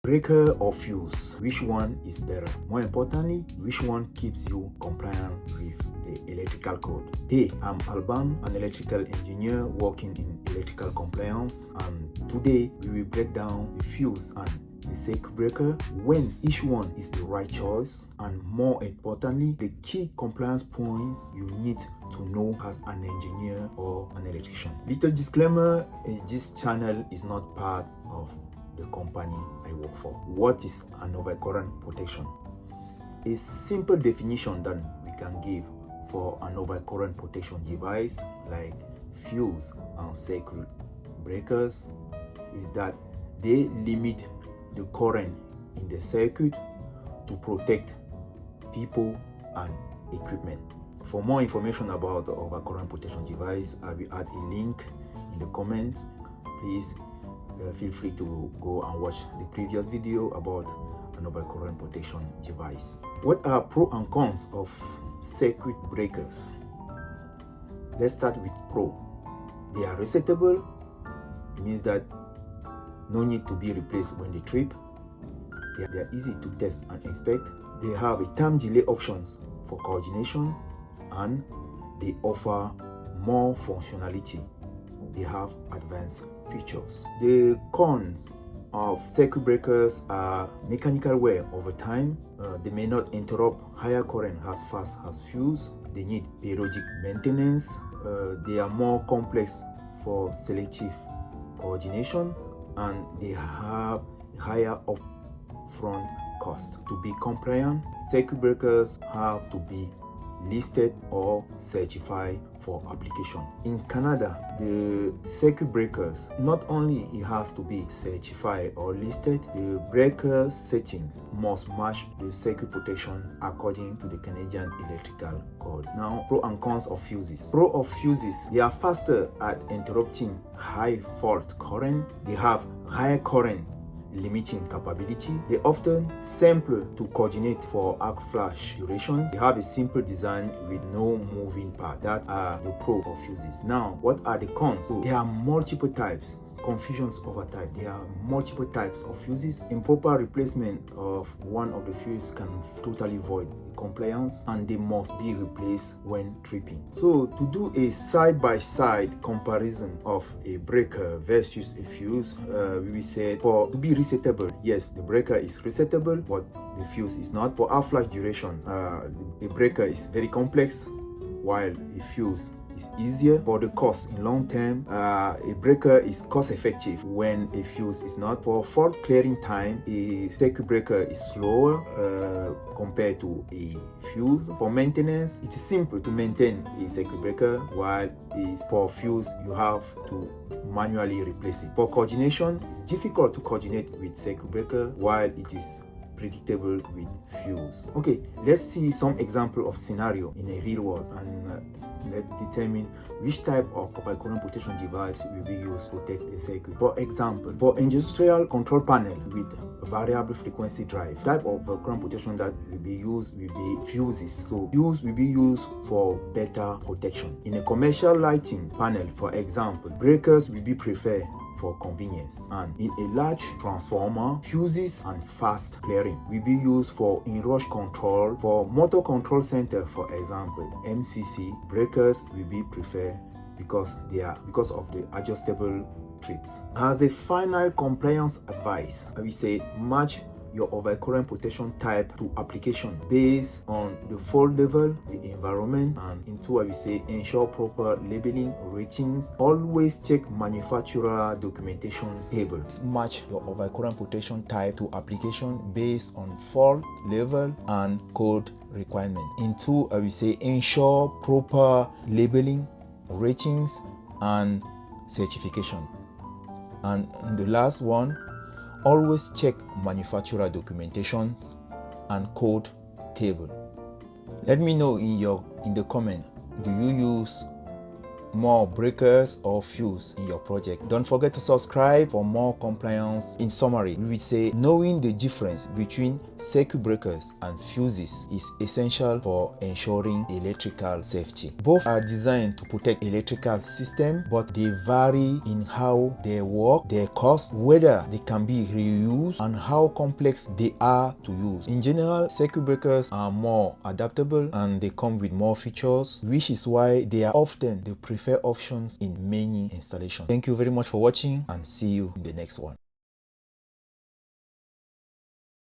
Breaker or fuse, which one is better? More importantly, which one keeps you compliant with the electrical code? Hey, I'm Alban, an electrical engineer working in electrical compliance, and today we will break down the fuse and the circuit breaker, when each one is the right choice, and more importantly, the key compliance points you need to know as an engineer or an electrician. Little disclaimer, this channel is not part of the company I work for. What is an overcurrent protection? A simple definition that we can give for an overcurrent protection device like fuse and circuit breakers is that they limit the current in the circuit to protect people and equipment. For more information about the overcurrent protection device, I will add a link in the comments. Please feel free to go and watch the previous video about an overcurrent protection device. What are pros and cons of circuit breakers? Let's start with pro. They are resettable. It means that no need to be replaced when they trip. They are easy to test and inspect. They have a time delay options for coordination, and they offer more functionality. They have advanced features. The cons of circuit breakers are mechanical wear over time. They may not interrupt higher current as fast as fuse. They need periodic maintenance. They are more complex for selective coordination, and they have higher upfront cost. To be compliant, circuit breakers have to be listed or certified for application. In Canada, the circuit breakers, not only it has to be certified or listed, the breaker settings must match the circuit protection according to the Canadian Electrical Code. Now, pro and cons of fuses. Pro of fuses, they are faster at interrupting high fault current. They have higher current limiting capability. They often simple to coordinate for arc flash duration. They have a simple design with no moving part. That are the pro of fuses. Now, what are the cons? So there are multiple types. Confusions over type. There are multiple types of fuses. Improper replacement of one of the fuses can totally void the compliance, and they must be replaced when tripping. So to do a side-by-side comparison of a breaker versus a fuse, we will say to be resettable, yes, the breaker is resettable, but the fuse is not. For our flash duration, the breaker is very complex, while a fuse is easier. For the cost in long term, a breaker is cost effective when a fuse is not. For fault clearing time, a circuit breaker is slower compared to a fuse. For maintenance, it is simple to maintain a circuit breaker, while for fuse you have to manually replace it. For coordination, it's difficult to coordinate with circuit breaker, while it is predictable with fuse. Okay, let's see some example of scenario in a real world, and let's determine which type of overcurrent protection device will be used to protect a circuit. For example, for industrial control panel with variable frequency drive, type of overcurrent protection that will be used will be fuses. So fuse will be used for better protection. In a commercial lighting panel, for example, breakers will be preferred for convenience, and in a large transformer, fuses and fast clearing will be used for inrush control. For motor control center, for example, MCC, breakers will be preferred because of the adjustable trips. As a final compliance advice, I will say match your overcurrent protection type to application based on the fault level, the environment, and I will say ensure proper labeling, ratings. Always check manufacturer documentation table. Match your overcurrent protection type to application based on fault level and code requirement. I will say ensure proper labeling, ratings, and certification. And the last one, always check manufacturer documentation and code table. Let me know in the comment, do you use more breakers or fuse in your project. Don't forget to subscribe for more compliance. In summary, we will say knowing the difference between circuit breakers and fuses is essential for ensuring electrical safety. Both are designed to protect electrical system, but they vary in how they work, their cost, whether they can be reused, and how complex they are to use. In general, circuit breakers are more adaptable and they come with more features, which is why they are often the preferred options in many installations. Thank you very much for watching and see you in the next one.